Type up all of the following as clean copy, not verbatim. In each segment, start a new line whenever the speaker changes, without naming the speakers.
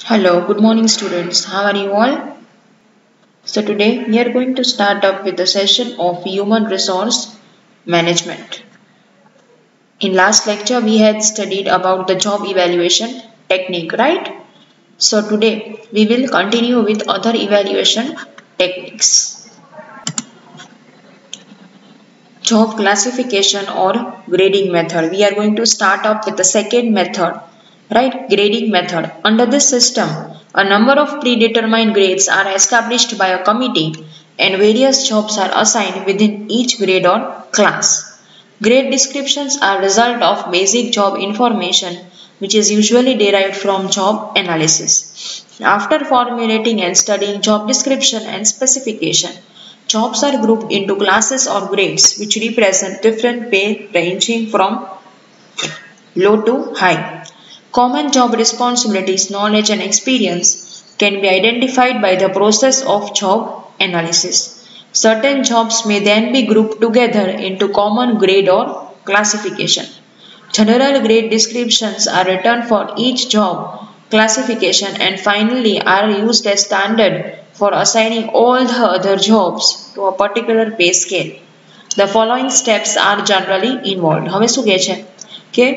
Hello, good morning students. How are you all? So today we are going to start up with the session of human resource management. In last lecture we had studied about the job evaluation technique, right? So today we will continue with other evaluation techniques. Job classification or grading method. We are going to start up with the second method, right? Grading method. Under this system, a number of predetermined grades are established by a committee and various jobs are assigned within each grade or class. Grade descriptions are result of basic job information which is usually derived from job analysis. After formulating and studying job description and specification, jobs are grouped into classes or grades which represent different pay ranging from low to high. Common job responsibilities, knowledge and experience can be identified by the process of job analysis. Certain jobs may then be grouped together into common grade or classification. General grade descriptions are written for each job classification and finally are used as standard for assigning all the other jobs to a particular pay scale. The following steps are generally involved. હવે શું કહે છે કે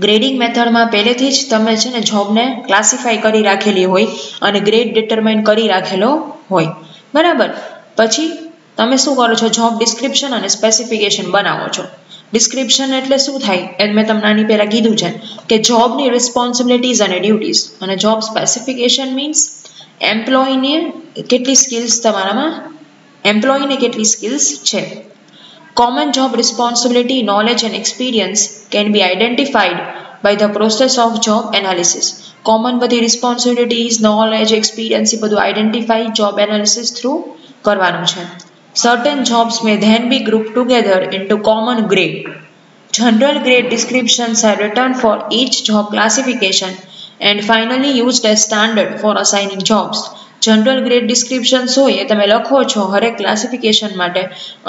grading મેથડમાં પહેલેથી જ તમે છે ને જોબને ક્લાસિફાઈ કરી રાખેલી હોય અને ગ્રેડ ડિટરમાઇન કરી રાખેલો હોય, બરાબર. પછી તમે શું કરો છો, જોબ ડિસ્ક્રિપ્શન અને સ્પેસિફિકેશન બનાવો છો. ડિસ્ક્રિપ્શન એટલે શું થાય એ મેં તમને આની પહેલાં કીધું છે કે જોબની રિસ્પોન્સિબિલિટીઝ અને ડ્યુટીઝ, અને જોબ સ્પેસિફિકેશન મીન્સ એમ્પ્લોયને કેટલી સ્કિલ્સ તમારામાં એમ્પ્લોયને કેટલી સ્કિલ્સ છે. Common job responsibility, knowledge and experience can be identified by the process of job analysis. Common બધી responsibilities, knowledge, experience એ બધું identify job analysis through કરવાનું છે. Certain jobs may then be grouped together into common grade. General grade descriptions are written for each job classification and finally used as standard for assigning jobs. General grade descriptions હોય એ તમે લખો છો હરેક classification માટે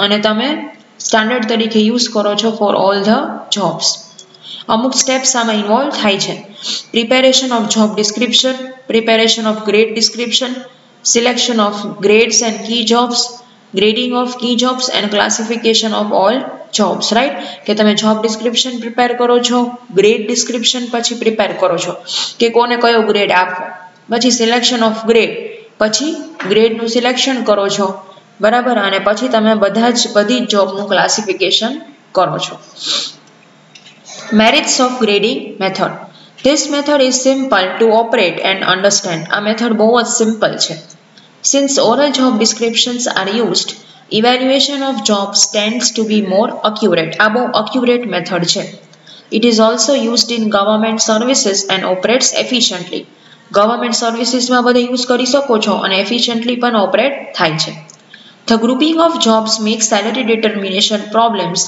અને તમે standard તરીકે use કરો છો ફોર ઓલ ધ જોબ્સ. અમુક સ્ટેપ્સ આમાં ઇન્વોલ્વ થાય છે. Preparation of job description, preparation of grade description, selection of grades and key jobs, grading of key jobs and classification of all jobs, right. કે તમે job description prepare કરો છો, grade description પછી prepare કરો છો કે કોને કયો ગ્રેડ આપવો, પછી સિલેક્શન ઓફ ગ્રેડ, પછી ગ્રેડનું સિલેક્શન કરો છો, બરાબર, અને પછી તમે બધી જ જોબનું ક્લાસિફિકેશન કરો છો. Merits of grading method. This method is simple to operate and understand. આ મેથડ બહુ જ સિમ્પલ છે. Since oral job descriptions are used, evaluation of jobs tends to be more accurate. આ બહુ અક્યુરેટ મેથડ છે. It is also used in government services and operates efficiently. Government સર્વિસીસમાં બધા use કરી શકો છો અને એફિશિયન્ટલી પણ ઓપરેટ થાય છે. The grouping of jobs makes salary determination problems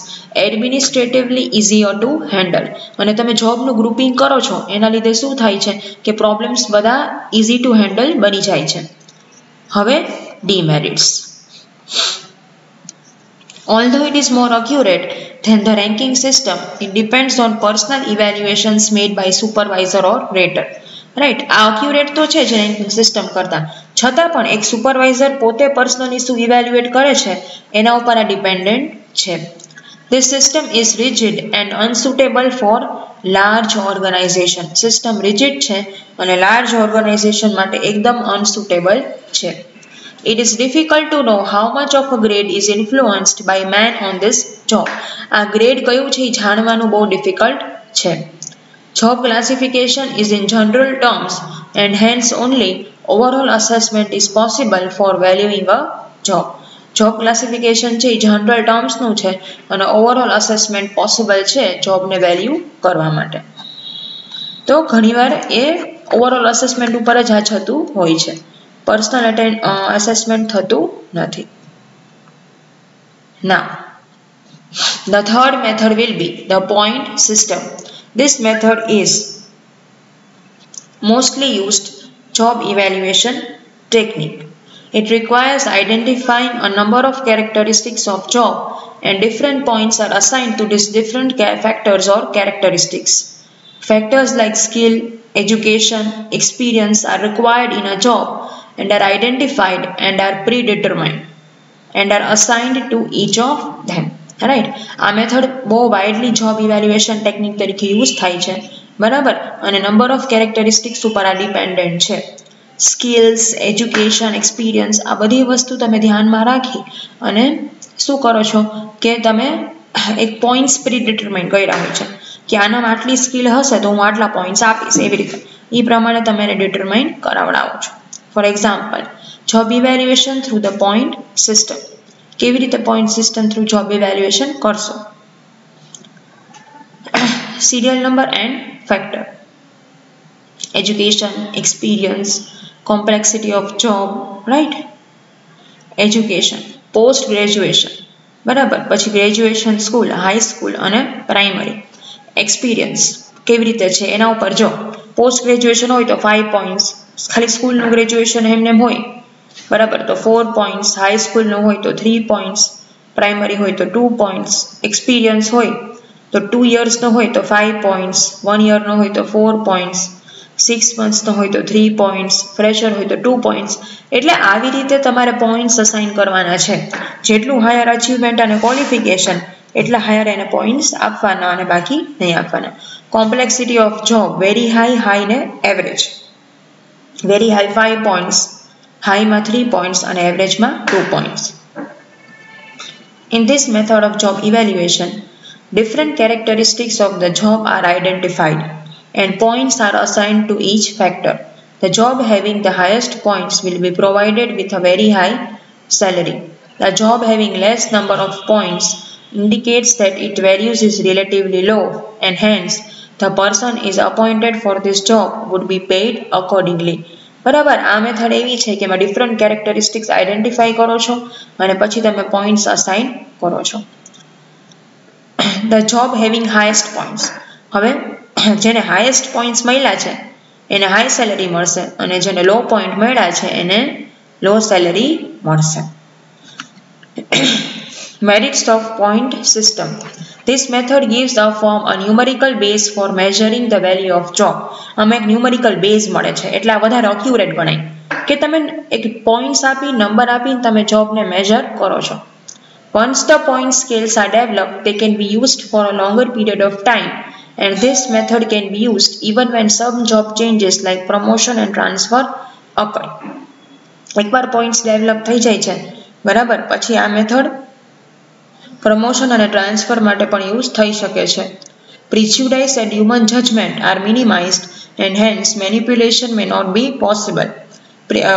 administratively easier to handle. અને તમે જોબનું ગ્રુપિંગ કરો છો એના લીધે શું થાય છે કે પ્રોબ્લેમ્સ બધા ઇઝી ટુ હેન્ડલ બની જાય છે. હવે demerits. Although it is more accurate than the ranking system, it depends on personal evaluations made by supervisor or rater. Right, આ અક્યુરેટ તો છે જ રેન્કિંગ સિસ્ટમ કરતાં, છતાં પણ એક સુપરવાઇઝર પોતે પર્સનલી શું ઇવેલ્યુએટ કરે છે એના ઉપર આ ડિપેન્ડન્ટ છે. This system is rigid and unsuitable for large organization. System rigid છે અને લાર્જ ઓર્ગેનાઇઝેશન માટે એકદમ અનસુટેબલ છે. It is difficult to know how much of a grade is influenced by man on this job. આ grade કયું છે એ જાણવાનું બહુ ડિફિકલ્ટ છે. Job classification is in general terms and hence only overall assessment is possible for valuing a job. Job classification છે એ general terms નું છે અને overall assessment possible છે જોબને વેલ્યુ કરવા માટે. તો ઘણીવાર એ overall assessment ઉપર જ આ થતું હોય છે, પર્સનલ assessment થતું નથી. Now, the third method will be the point system. This method is mostly used job evaluation technique. It requires identifying a number of characteristics of job and different points are assigned to these different factors or characteristics. Factors like skill, education, experience are required in a job and are identified and are predetermined and are assigned to each of them. Right, આ method બહુ widely job evaluation technique તરીકે use થાય છે, બરાબર, અને number of characteristics ઉપર આ dependent છે. સ્કિલ્સ, એજ્યુકેશન, એક્સપિરિયન્સ આ બધી વસ્તુ તમે ધ્યાનમાં રાખી અને શું કરો છો કે તમે એક પોઈન્ટ્સ પ્રીડિટરમાઇન કર્યા હોય છે કે આનામાં આટલી સ્કિલ હશે તો હું આટલા પોઈન્ટ્સ આપીશ, એવી રીતે એ પ્રમાણે તમે એને ડિટરમાઇન કરાવડાવો છો. For example, job evaluation through the point system. કેવી રીતે point system through job evaluation કરશો? Serial number and factor, education, experience, complexity of job, right, education, post graduation, બરાબર, પછી ગ્રેજ્યુએશન સ્કૂલ, હાઈ સ્કૂલ અને primary. Experience કેવી રીતે છે એના ઉપર જો પોસ્ટ ગ્રેજ્યુએશન હોય તો 5 પોઈન્ટ્સ, ખાલી સ્કૂલનું ગ્રેજ્યુએશન એમને હોય, બરાબર, તો 4 પોઈન્ટ્સ, હાઈ સ્કૂલનું હોય તો 3 પોઈન્ટ્સ, પ્રાઇમરી હોય તો 2 પોઈન્ટ્સ, એક્સપિરિયન્સ હોય તો 2 યર્સનો હોય તો 5 પોઈન્ટ્સ, 1 યરનો હોય તો 4 પોઈન્ટ્સ, 6 મંથ્સનો હોય તો 3 પોઈન્ટ્સ, ફ્રેશર હોય તો 2 પોઈન્ટ્સ. એટલે આવી રીતે તમારે પોઈન્ટ્સ અસાઇન કરવાના છે. જેટલું હાયર અચીવમેન્ટ અને ક્વોલિફિકેશન એટલા હાયર એને પોઈન્ટ્સ આપવાના અને બાકી નહીં આપવાના. Complexity of job, very high, high ને એવરેજ. વેરી હાઈ 5 પોઈન્ટ્સ, હાઈમાં 3 પોઈન્ટ્સ અને એવરેજમાં 2 points. In this method of job evaluation, different characteristics of the job are identified and points are assigned to each factor. The job having the highest points will be provided with a very high salary. The job having less number of points indicates that its values is relatively low and hence the person is appointed for this job would be paid accordingly. બરાબર, આ method એવી છે કે એમાં different characteristics identify કરો છો અને પછી તમે પોઈન્ટ્સ અસાઇન કરો છો. The job having highest points, હવે જેને હાઈએસ્ટ પોઈન્ટ્સ મળ્યા છે એને હાઈ સેલેરી મળશે અને જેને લો પોઈન્ટ મળ્યા છે એને લો સેલેરી મળશે. Merits of point system. This method gives the firm a numerical base for measuring the value of job. આમાં એક ન્યુમેરિકલ બેઝ મળે છે એટલે આ વધારે અક્યુરેટ ગણાય કે તમે એક પોઈન્ટ્સ આપી, નંબર આપીને તમે જોબને મેજર કરો છો. Once the point scales are developed, they can be used for a longer period of time and this method can be used even when some job changes like promotion and transfer occur. એકવાર points develop થઈ જાય છે, બરાબર, પછી આ method promotion અને transfer માટે પણ યુઝ થઈ શકે છે. Prejudice and human judgment are minimized and hence manipulation may not be possible.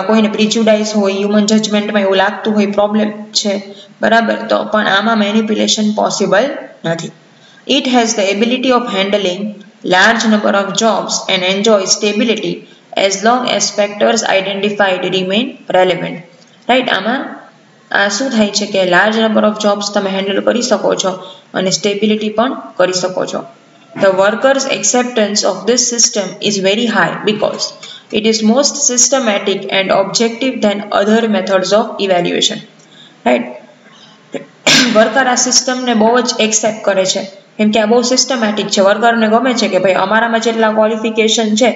કોઈને પ્રિજ્યુડાઇસ હોય, હ્યુમન જજમેન્ટમાં એવું લાગતું હોય પ્રોબ્લેમ છે, બરાબર, તો પણ આમાં મેનિપ્યુલેશન પોસિબલ નથી. It has the ability of handling large number of jobs and enjoy stability as long as factors identified remain relevant. Right, આમાં આ શું થાય છે કે લાર્જ નંબર ઓફ જોબ્સ તમે હેન્ડલ કરી શકો છો અને સ્ટેબિલિટી પણ કરી શકો છો. The workers' acceptance of this system is very high because it is most systematic and objective than other methods of evaluation. Right? Worker આ સિસ્ટમને બહુ જ એક્સેપ્ટ કરે છે કેમ કે આ બહુ સિસ્ટમેટિક છે. વર્કરને ગમે છે કે ભાઈ અમારામાં જેટલા ક્વોલિફિકેશન છે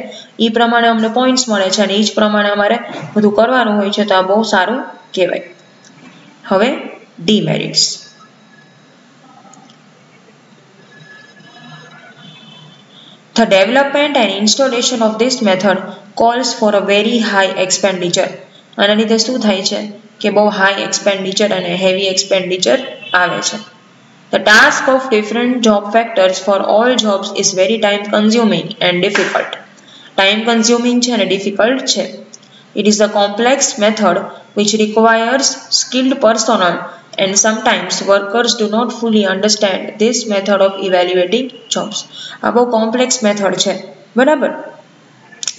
એ પ્રમાણે અમને પોઈન્ટ્સ મળે છે અને એ જ પ્રમાણે અમારે બધું કરવાનું હોય છે, તો આ બહુ સારું કહેવાય. હવે ડીમેરિટ્સ. The development and installation of this method calls for a very high expenditure. આના લીધે શું થાય છે કે બહુ હાઈ એક્સપેન્ડિચર અને હેવી એક્સપેન્ડિચર આવે છે. The task of different job factors for all jobs is very time consuming and difficult. Time consuming છે અને difficult છે. It is a complex method which requires skilled personnel and sometimes workers do not fully understand this method of evaluating jobs. આ બહુ complex method છે, બરાબર.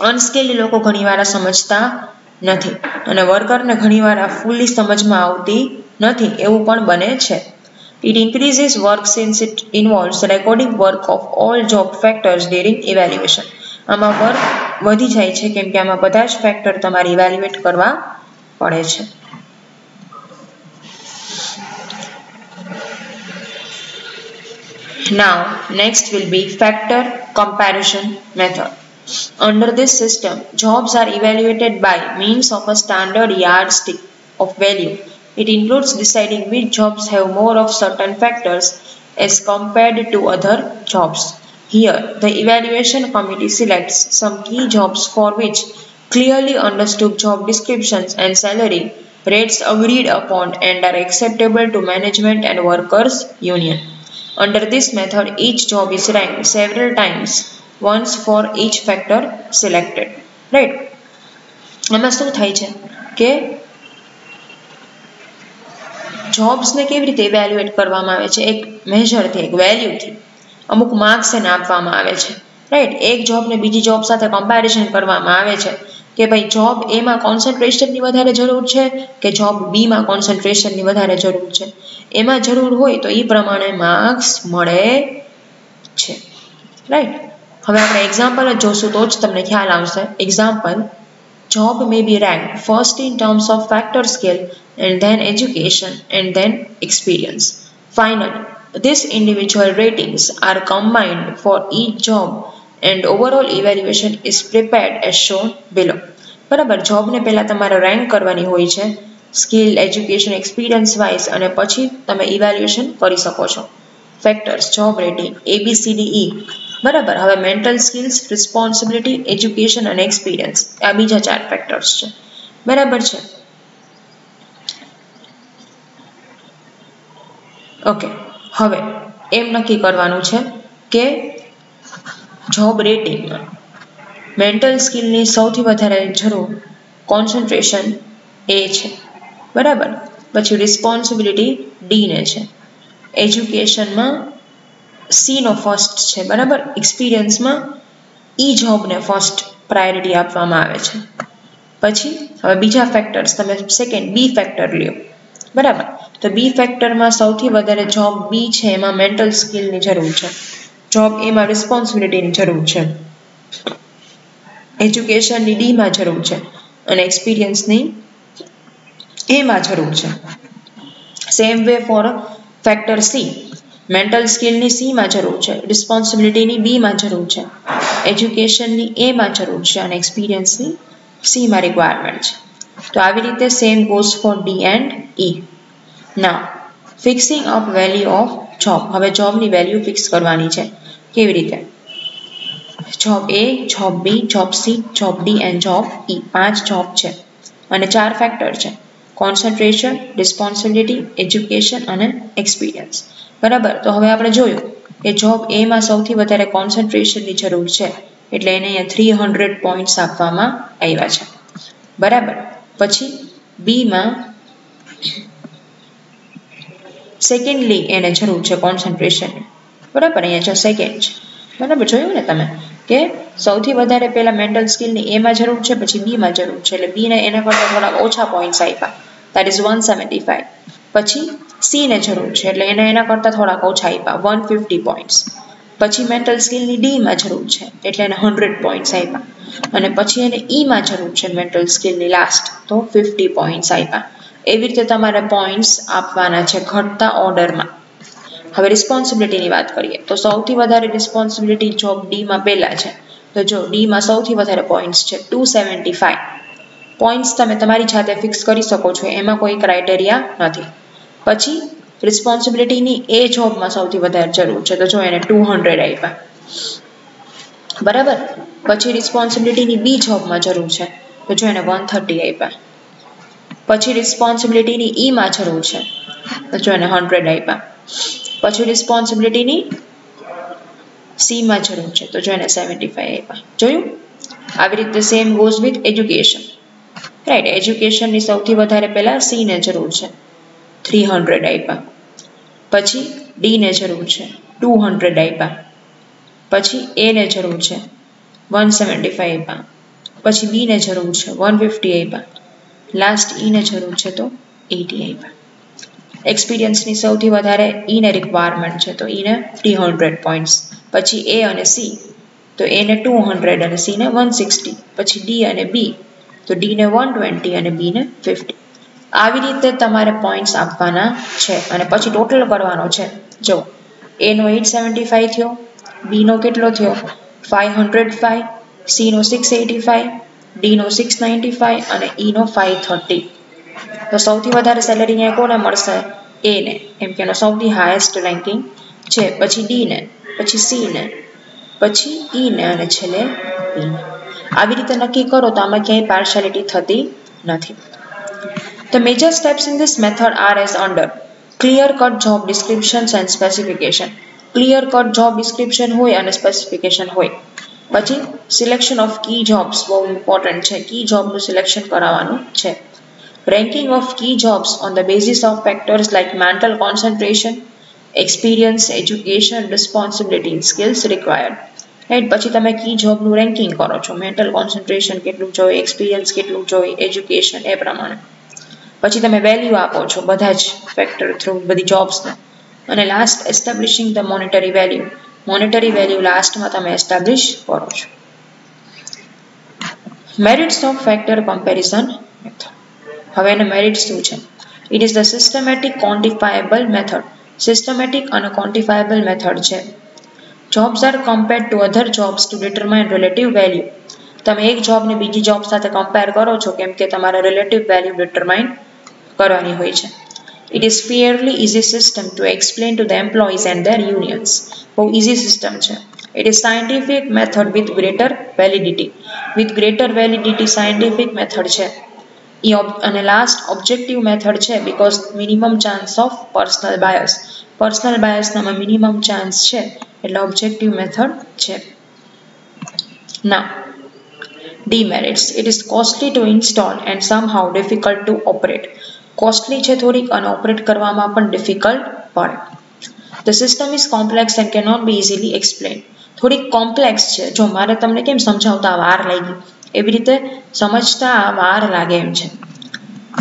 Unskilled લોકો ઘણીવાર સમજતા નથી અને વર્કરને ઘણીવાર આ ફૂલી સમજમાં આવતી નથી એવું પણ બને છે. It increases work since it involves recording work of all job factors during evaluation. આમાં વર્ક વધી જાય છે કેમ કે આમાં બધા જ ફેક્ટર તમારે ઇવેલ્યુએટ કરવા પડે છે. Now, next will be factor comparison method. Under this system, jobs are evaluated by means of a standard yardstick of value. It includes deciding which jobs have more of certain factors as compared to other jobs. Here, the evaluation committee selects some key jobs for which clearly understood job descriptions and salary rates agreed upon and are acceptable to management and workers' union. Under this method, each job is ranked several times, once for each factor selected. Right? આમાં શું થાય છે કે જોબ્સને કેવી રીતે evaluate કરવામાં આવે છે? એક મેજરથી, એક વેલ્યુથી, અમુક માર્ક્સ એને આપવામાં આવે છે. રાઈટ? એક જોબને બીજી જોબ સાથે કમ્પેરિઝન કરવામાં આવે છે કે ભાઈ જોબ એમાં કોન્સન્ટ્રેશનની વધારે જરૂર છે કે જોબ બીમાં કોન્સન્ટ્રેશનની વધારે જરૂર છે. એમાં જરૂર હોય તો એ પ્રમાણે માર્ક્સ મળે છે. રાઈટ? હવે આપણે એક્ઝામ્પલ જ જોશું તો જ તમને ખ્યાલ આવશે. Example, job may be ranked first in terms of factor scale and then education and then experience. Finally, these individual ratings are combined for each job and overall evaluation is prepared as shown below. બરાબર, જોબને પહેલાં તમારે rank કરવાની હોય છે skill, education, experience wise, અને પછી તમે evaluation કરી શકો છો. Factors, job rating, ABCDE. બરાબર, હવે મેન્ટલ સ્કિલ્સ, રિસ્પોન્સિબિલિટી, એજ્યુકેશન અને એક્સપિરિયન્સ, આ બીજા 4 ફેક્ટર્સ છે. બરાબર છે. ઓકે, હવે એમ નક્કી કરવાનું છે કે જોબ રેટિંગમાં મેન્ટલ સ્કિલની સૌથી વધારે જરૂર કોન્સન્ટ્રેશન એ છે. બરાબર, પછી રિસ્પોન્સિબિલિટી ડીને છે, એજ્યુકેશનમાં સીનો ફર્સ્ટ છે. બરાબર, એક્સપિરિયન્સમાં ઈ જોબને ફર્સ્ટ પ્રાયોરિટી આપવામાં આવે છે. પછી હવે બીજા ફેક્ટર્સ તમે સેકન્ડ બી ફેક્ટર લ્યો. બરાબર, તો બી ફેક્ટરમાં સૌથી વધારે જોબ બી છે એમાં મેન્ટલ સ્કિલની જરૂર છે, જોબ એમાં રિસ્પોન્સિબિલિટીની જરૂર છે, એજ્યુકેશનની ડીમાં જરૂર છે અને એક્સપિરિયન્સની એમાં જરૂર છે. Same way for factor C, mental સ્કિલની સીમાં જરૂર છે, રિસ્પોન્સિબિલિટીની બીમાં જરૂર છે, એજ્યુકેશનની એમાં જરૂર છે અને એક્સપિરિયન્સની સીમાં રિક્વાયરમેન્ટ છે. તો આવી રીતે same goes for D and E. Now fixing up value of job. હવે જોબની વેલ્યુ ફિક્સ કરવાની છે. કેવી રીતે? Job A, job B, job C, job D and job E. 5 job છે અને 4 ફેક્ટર છે: કોન્સન્ટ્રેશન, રિસ્પોન્સિબિલિટી, એજ્યુકેશન અને એક્સપિરિયન્સ. બરાબર, તો હવે આપણે જોયું કે જોબ એમાં સૌથી વધારે કોન્સન્ટ્રેશનની જરૂર છે એટલે એને અહીંયા 300 પોઈન્ટ્સ આપવામાં આવ્યા છે. બરાબર, પછી બીમાં સેકન્ડલી એને જરૂર છે કોન્સન્ટ્રેશનની. બરાબર, અહીંયા જો સેકન્ડ છે. બરાબર, જોયું ને તમે કે સૌથી વધારે પહેલા મેન્ટલ સ્કિલની એમાં જરૂર છે, પછી બીમાં જરૂર છે એટલે બીને એના કરતાં થોડા ઓછા પોઈન્ટ્સ આપ્યા, દેટ ઇઝ 175. પછી સીને જરૂર છે એટલે એને એના કરતાં થોડાક ઓછા આપ્યા, 150 પોઈન્ટ્સ. પછી મેન્ટલ સ્કિલની ડીમાં જરૂર છે એટલે એને 100 પોઈન્ટ્સ આપ્યા અને પછી એને ઈમાં જરૂર છે મેન્ટલ સ્કિલની લાસ્ટ, તો 50 પોઈન્ટ્સ આપ્યા. એવી રીતે તમારે પોઈન્ટ્સ આપવાના છે ઘટતા ઓર્ડરમાં. હવે રિસ્પોન્સિબિલિટીની વાત કરીએ તો સૌથી વધારે રિસ્પોન્સિબિલિટી જોબ ડીમાં પહેલાં છે. તો જો ડીમાં સૌથી વધારે પોઈન્ટ્સ છે 275 પોઈન્ટ્સ. તમે તમારી જાતે ફિક્સ કરી શકો છો, એમાં કોઈ ક્રાઇટેરિયા નથી. પછી રિસ્પોન્સિબિલિટીની એ જોબમાં સૌથી વધારે જરૂર છે તો જો એને 200 આપ્યા. બરાબર, પછી રિસ્પોન્સિબિલિટીની બી જોબમાં જરૂર છે તો જો એને 130 આપ્યા. પછી રિસ્પોન્સિબિલિટીની ઈમાં જરૂર છે તો જો એને 100 આપ્યા. પછી રિસ્પોન્સિબિલિટીની સીમાં જરૂર છે તો જો એને 75 આપ્યા. જોયું? આવી રીતે same goes with education. Right, એજ્યુકેશનની સૌથી વધારે પહેલાં સીને જરૂર છે, 300 આપ્યા. પછી ડીને જરૂર છે, 200 આપ્યા. પછી એને જરૂર છે, 175 આપ્યા. પછી બીને જરૂર છે, 150 આપ્યા. લાસ્ટ ઈને જરૂર છે તો 80 આપ્યા. એક્સપિરિયન્સની સૌથી વધારે ઈને રિક્વાયરમેન્ટ છે તો ઈને 300 પોઈન્ટ્સ. પછી એ અને સી તો એને 200 અને સીને 160. પછી ડી અને બી તો ડીને 120 અને બીને 50. આવી રીતે તમારે પોઈન્ટ્સ આપવાના છે અને પછી ટોટલ કરવાનો છે. જો A નો 875 થયો, B નો કેટલો થયો 505, C નો 685, D નો 695 અને E નો 530. તો સૌથી વધારે સેલેરી અહીંયા કોને મળશે? A ને, કેમ કે એનો સૌથી હાઈએસ્ટ રેન્કિંગ છે, પછી D ને, પછી C ને, પછી E ને અને છેલ્લે B ને. આવી રીતે નક્કી કરો તો આમાં ક્યાંય પાર્શિયાલિટી થતી નથી. The major steps in this method are as under: clear cut job descriptions and specification. Clear cut job description હોય અને specification હોય. પછી selection of key jobs બહુ ઇમ્પોર્ટન્ટ છે, key job નું સિલેક્શન કરાવવાનું છે. Ranking of key jobs on the basis of factors like mental concentration, experience, education, responsibility and skills required. Right, પછી તમે કી જોબનું રેન્કિંગ કરો છો, મેન્ટલ કોન્સન્ટ્રેશન કેટલું જોઈએ, એક્સપિરિયન્સ કેટલું જોઈએ, એજ્યુકેશન એ પ્રમાણે. પછી તમે વેલ્યુ આપો છો બધા જ ફેક્ટર થ્રુ બધી જોબ્સને. અને last establishing the monetary value. Monetary value લાસ્ટમાં તમે એસ્ટાબ્લિશ કરો છો. Merits of factor comparison method. હવે એના મેરિટ શું છે? It is the systematic quantifiable method. Systematic અને ક્વોન્ટિફાયેબલ મેથડ છે. Jobs are compared to other jobs to determine relative value. તમે એક જોબને બીજી જોબ સાથે કમ્પેર કરો છો કેમ કે તમારે રિલેટિવ વેલ્યુ ડિટરમાઇન કરવાની હોય છે. It is fairly easy system to explain to the employees and their unions. બહુ easy system છે. It is scientific method with greater validity. With greater validity scientific method છે. અને લાસ્ટ ઓબ્જેક્ટિવ મેથડ છે because minimum chance of personal bias. Personal બાયસનામાં minimum chance છે એટલે objective method છે. Now, demerits. It is costly to install and somehow difficult to operate. Costly છે થોડીક અને ઓપરેટ કરવામાં પણ ડિફિકલ્ટ પડે. The system is complex and cannot be easily explained. થોડીક કોમ્પ્લેક્સ છે. જો મારે તમને કેમ સમજાવતા વાર લાગી એવી રીતે સમજતા વાર લાગે એમ છે.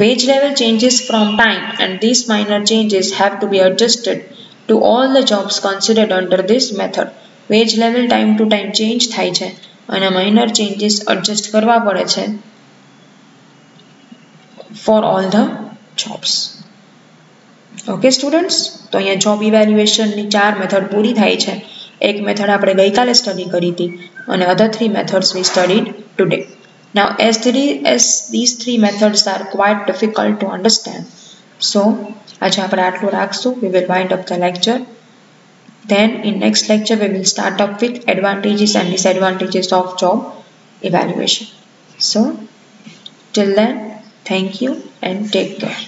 Wage level changes from time and these minor changes have to be adjusted to all the jobs considered under this method. Wage level time to time change થાય છે અને minor changes adjust કરવા પડે છે for all the jobs. Okay students, તો અહીંયા job ઇવેલ્યુએશનની 4 method પૂરી થાય છે. એક મેથડ આપણે ગઈકાલે સ્ટડી કરી હતી અને other 3 methods we studied today. Now, as these 3 methods are quite difficult to understand, so આજે આપણે આટલું રાખશું. We will wind up the lecture. Then in next lecture we will start up with advantages and disadvantages of job evaluation. So till then, thank you and take care.